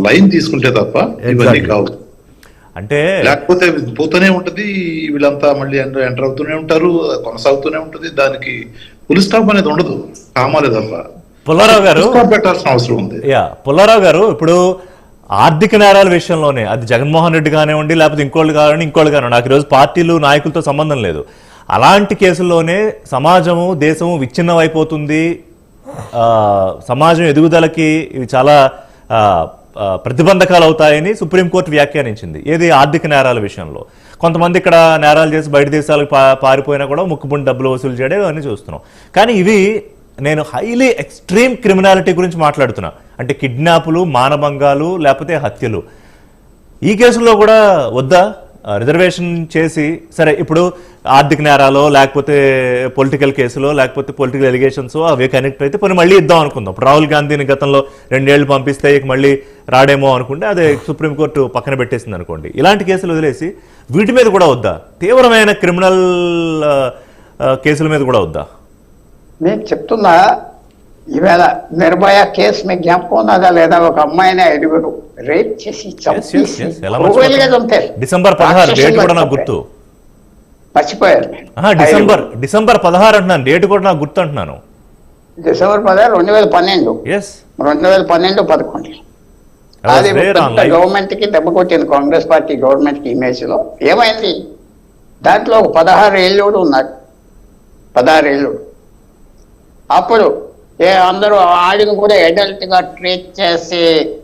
Line తీసుకుంటే తప్ప ఇవన్నీ కావు. అంటే లేకపోతే పోతూనే ఉంటది, వీళ్ళంతా మళ్ళీ ఎంటర్ అవుతూనే ఉంటారు, కొనసాగుతూనే ఉంటది, దానికి ఫుల్ స్టాప్ అనేది ఉండదు, కామాలే తప్ప. పుల్లారావు గారు పెట్టాల్సిన అవసరం ఉంది. పుల్లారావు గారు ఇప్పుడు ఆర్థిక నేరాల విషయంలోనే అది జగన్మోహన్ రెడ్డి కానివ్వండి, లేకపోతే ఇంకోళ్ళు కానివ్వండి, నాకు ఈరోజు పార్టీలు నాయకులతో సంబంధం లేదు, అలాంటి కేసుల్లోనే సమాజము దేశము విచ్ఛిన్నం అయిపోతుంది, సమాజం ఎదుగుదలకి ఇవి చాలా ప్రతిబంధకాలు అవుతాయని సుప్రీంకోర్టు వ్యాఖ్యానించింది. ఏది ఆర్థిక నేరాల విషయంలో కొంతమంది ఇక్కడ నేరాలు చేసి బయట దేశాలకు పారిపోయినా కూడా ముక్కుపుండి డబ్బులు వసూలు చేయడం ఇవన్నీ చూస్తున్నాం. కానీ ఇవి నేను హైలీ ఎక్స్ట్రీమ్ క్రిమినాలిటీ గురించి మాట్లాడుతున్నా, అంటే కిడ్నాపులు, మానభంగాలు, లేకపోతే హత్యలు. ఈ కేసుల్లో కూడా వద్దా రిజర్వేషన్ చేసి? సరే, ఇప్పుడు ఆర్థిక నేరాలో లేకపోతే పొలిటికల్ కేసులో లేకపోతే పొలిటికల్ ఎలిగేషన్స్ అవి కనెక్ట్ అయితే పోనీ మళ్ళీ ఇద్దాం అనుకుందాం. ఇప్పుడు రాహుల్ గాంధీని గతంలో 2 ఏళ్ళు పంపిస్తే ఇక మళ్ళీ రాడేమో అనుకుంటే అదే సుప్రీంకోర్టు పక్కన పెట్టేసింది అనుకోండి. ఇలాంటి కేసులు వదిలేసి వీటి మీద కూడా వద్దా? తీవ్రమైన క్రిమినల్ కేసుల మీద కూడా వద్దా? నేను చెప్తున్నా, ఈవేళ నిర్భయ కేసు మీకు జ్ఞాపకం ఉన్నదా లేదా? ఒక అమ్మాయిని 5 రేప్ చేసి డిసెంబర్ 16 డేట్ కూడా నాకు గుర్తు. మర్చిపోయారు. డిసెంబర్ 16 అంటున్నాను, డేట్ కూడా నాకు గుర్తు అంటున్నాను. డిసెంబర్ 16, 2012-11 అది గవర్నమెంట్ కి దెబ్బ కొట్టింది, కాంగ్రెస్ పార్టీ గవర్నమెంట్ కి ఇమేజ్ లో. ఏమైంది దాంట్లో? ఒక 16 ఏళ్ళోడు ఉన్నాడు, 16 ఏళ్ళోడు. అప్పుడు అందరూ ఆడిని కూడా అడల్ట్ గా ట్రీట్ చేసి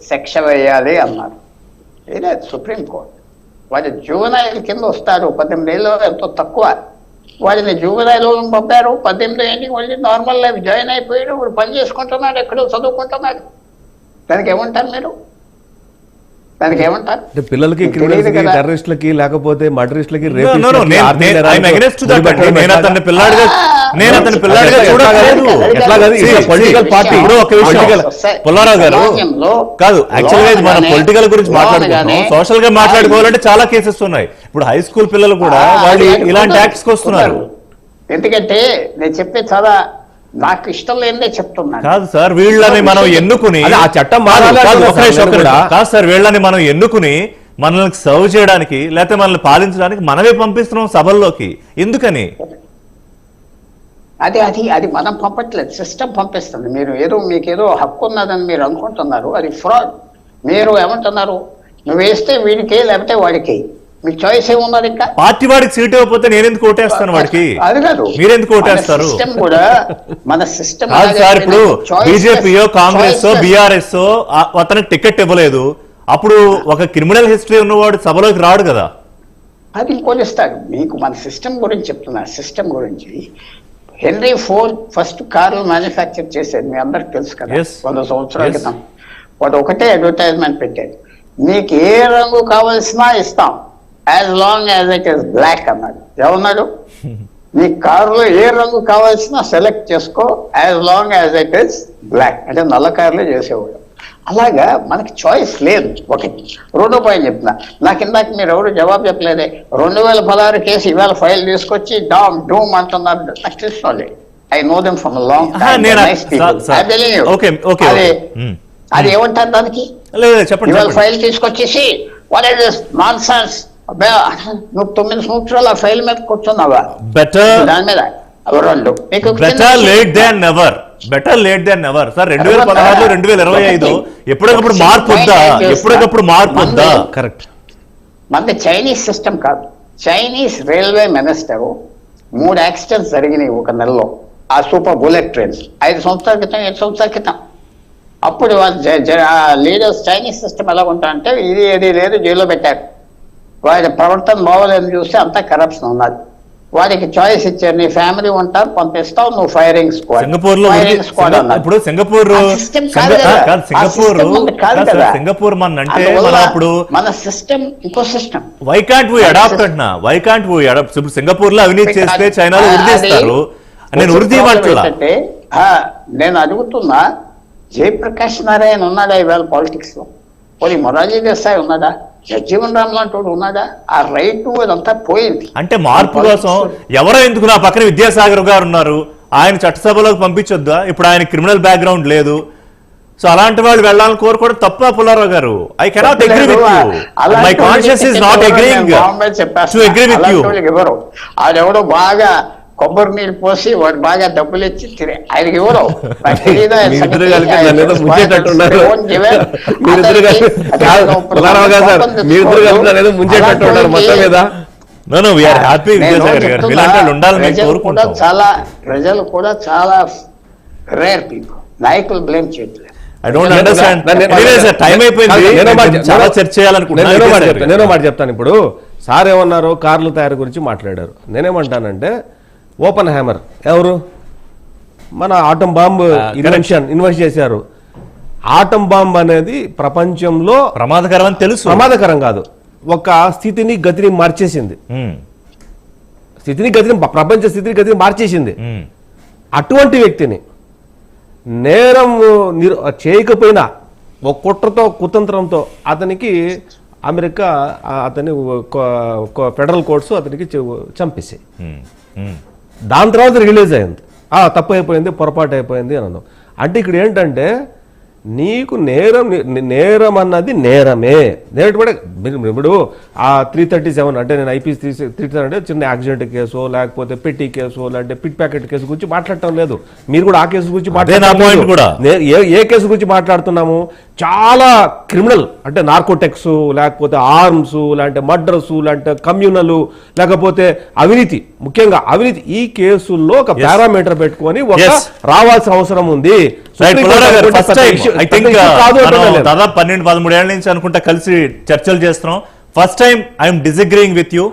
శిక్ష వేయాలి అన్నారు. ఇదే సుప్రీంకోర్టు. వాడి జూవనైల్ కింద వస్తారు, 18 ఏళ్ళు ఎంతో తక్కువ. వాడిని జూవనైల్ పంపారు, 18 ఏళ్ళకి మళ్ళీ నార్మల్ లైఫ్ జాయిన్ అయిపోయాడు, ఇప్పుడు పని చేసుకుంటున్నాడు, ఎక్కడో చదువుకుంటున్నాడు. దానికి ఏమంటారు మీరు? దానికి ఏమంటారు? పిల్లలకి, టెర్రరిస్టులకి, లేకపోతే మర్డరిస్టులకి కాదు. యాక్చువల్గా ఇది మనం పొలిటికల్ గురించి మాట్లాడుకుంటున్నాం, సోషల్ గా మాట్లాడుకోవాలంటే చాలా కేసెస్ ఉన్నాయి. ఇప్పుడు హై స్కూల్ పిల్లలు కూడా వాళ్ళు ఇలాంటి యాక్ట్స్ కి వస్తున్నారు. ఎందుకంటే నేను చెప్పే చాలా నాకు ఇష్టం లేదే చెప్తున్నాను. కాదు సార్, వీళ్ళని మనం ఎన్నుకుని ఆ చట్టం కాదు సార్, వీళ్ళని మనం ఎన్నుకుని మనల్ని సర్వ్ చేయడానికి లేకపోతే మనల్ని పాలించడానికి మనమే పంపిస్తున్నాం సభల్లోకి. ఎందుకని? అది మనం పంపట్లేదు, సిస్టమ్ పంపిస్తుంది. మీకేదో హక్కు ఉన్నదని మీరు అనుకుంటున్నారు, అది ఫ్రాడ్. మీరు ఏమంటున్నారు? నువ్వు వేస్తే వీడికి లేకపోతే వాడికి, మీ చాయిస్ ఏమున్నది? ఇంకా పార్టీ వాడికి సీట్ ఇవ్వకపోతే నేనెందుకు ఓటేస్తాను వాడికి? అది కాదు, మీరెందుకు ఓటేస్తారు? సిస్టమ్ కూడా మన సిస్టమ్ సార్. ఇప్పుడు బీజేపీయో కాంగ్రెస్ బీఆర్ఎస్ అతనికి టికెట్ ఇవ్వలేదు, అప్పుడు ఒక క్రిమినల్ హిస్టరీ ఉన్నవాడు సభలోకి రాడు కదా. అది కొనిస్తాడు మీకు. మన సిస్టమ్ గురించి చెప్తున్నా, సిస్టమ్ గురించి. హెన్రీ ఫోర్డ్ ఫస్ట్ కార్లు మ్యానుఫ్యాక్చర్ చేసేది మీ అందరికి తెలుసు కదా, 100 సంవత్సరాల క్రితం. వాడు ఒకటే అడ్వర్టైజ్మెంట్ పెట్టాడు, మీకు ఏ రంగు కావాల్సినా ఇస్తాం, as long as it is black అన్నాడు. ఏమన్నాడు? నీ కారులో ఏ రంగు కావాల్సినా సెలెక్ట్ చేసుకో, as long as it is black. అంటే నల్ల కార్లే చేసేవాడు. అలాగా మనకి చాయిస్ లేదు. ఒకటి. రెండో పాయింట్ చెప్తున్నా, నాకు ఇందాక మీరు ఎవరు జవాబు చెప్పలేదే. 2016 కేసు ఇవాళ ఫైల్ తీసుకొచ్చి డామ్ డూమ్ అంటున్నారు. నాకు తెలుసుకోండి, I know them from long. అది ఏమంటారు దానికి? ఇవాళ ఫైల్ తీసుకొచ్చేసి వాట్ ఇస్ దిస్ నాన్సెన్స్, నువ్వు 9 సంవత్సరాలు ఆ ఫైల్ మీద కూర్చున్నావా? దాని మీద 2 better late than never. Sir 2016, 2025 ఎప్పటికప్పుడు మార్పు వద్దా? కరెక్ట్. మనది చైనీస్ సిస్టమ్ కాదు. చైనీస్ రైల్వే మినిస్టర్ 3 యాక్సిడెంట్స్ జరిగినాయి ఒక నెలలో. ఆ సూపర్ బుల్లెట్ ట్రైన్స్ 5 సంవత్సరాల క్రితం, 7 సంవత్సరాల క్రితం. అప్పుడు లీడర్స్ చైనీస్ సిస్టమ్ ఎలా ఉంటా అంటే ఇది లేదు, జైల్లో పెట్టారు. వాడి ప్రవర్తన బాగోలేదని చూస్తే అంతా కరప్షన్ ఉన్నది. వాడికి చాయిస్ ఇచ్చారు, నీ ఫ్యామిలీ ఉంటారు, పంపిస్తావు, నువ్వు ఫైరింగ్ స్క్వాడ్. సింగపూర్ మన సిస్టమ్ ఇంకో system. Why can't we adapt అంటున్నా? ఇప్పుడు సింగపూర్ లో అవినీతి చేస్తే చైనాలో ఉరిదీస్తారు. నేను ఉరిదీయమంటే నేను అడుగుతున్నా, జయప్రకాష్ నారాయణ ఉన్నాడా ఇవాళ పాలిటిక్స్ లో? పోనీ మొరార్జీ దేశాయ్ ఉన్నాడా? జగ్జీవన్ రామ్ లాంటి ఉన్నాడా? ఆ రైట్ అదంతా పోయింది. అంటే మార్పు కోసం ఎవరో ఎందుకు? నా పక్కన విద్యాసాగర్ గారు ఉన్నారు, ఆయన చట్టసభలోకి పంపించొద్దా? ఇప్పుడు ఆయన క్రిమినల్ బ్యాక్గ్రౌండ్ లేదు, సో అలాంటి వాళ్ళు వెళ్ళాలని కోరుకోవడం తప్ప పుల్లారావు గారు. I cannot agree with you. My conscious is not agreeing to agree with you. ఎవరు ఆడెవడో బాగా కొబ్బరి నీళ్ళు పోసి వాడు బాగా డబ్బులు ఇచ్చి ఆయనకి ఎవరు ప్రజలు కూడా చాలా రేర్ పీపుల్, నాయకులు బ్లేమ్ చేయట్లేదు. I don't understand. టైం అయిపోయింది, చాలా చర్చ చేయాలనుకుంటున్నాను. నేనో మాట చెప్తాను. ఇప్పుడు సార్ ఏమన్నారు, కార్లు తయారు గురించి మాట్లాడారు. నేనేమంటానంటే ఓపెన్ హ్యామర్ ఎవరు, మన ఆటం బాంబ్ ఇన్వెస్ట్ చేశారు. ఆటం బాంబ్ అనేది ప్రపంచంలో ప్రమాదకరం అని తెలుసు. ప్రమాదకరం కాదు, ఒక స్థితిని గతిని మార్చేసింది. ప్రపంచ స్థితిని గతిని మార్చేసింది. అటువంటి వ్యక్తిని నేరం చేయకపోయినా ఒక కుట్రతో కుతంత్రంతో అతనికి అమెరికా అతని ఫెడరల్ కోర్ట్స్ అతనికి చంపేసాయి. దాని తర్వాత రిలీజ్ అయింది, తప్పు అయిపోయింది, పొరపాటు అయిపోయింది అని అన్నాం. అంటే ఇక్కడ ఏంటంటే నీకు నేరం అన్నది నేరమే. ఇప్పుడు ఆ 337 అంటే నేను ఐపీసీ 337 అంటే చిన్న యాక్సిడెంట్ కేసు, లేకపోతే పెట్టి కేసు, లేదంటే పిట్ ప్యాకెట్ కేసు గురించి మాట్లాడటం లేదు. మీరు కూడా ఆ కేసు గురించి ఏ కేసు గురించి మాట్లాడుతున్నాము? చాలా క్రిమినల్ అంటే నార్కోటెక్స్, లేకపోతే ఆర్మ్స్, లేదంటే మర్డర్స్, లేదంటే కమ్యూనల్, లేకపోతే అవినీతి, ముఖ్యంగా అవినీతి. ఈ కేసుల్లో ఒక పారామీటర్ పెట్టుకొని రావాల్సిన అవసరం ఉంది. దాదాపు 12-13 ఏళ్ల నుంచి అనుకుంటా కలిసి చర్చలు చేస్తున్నాం. First time I'm disagreeing with you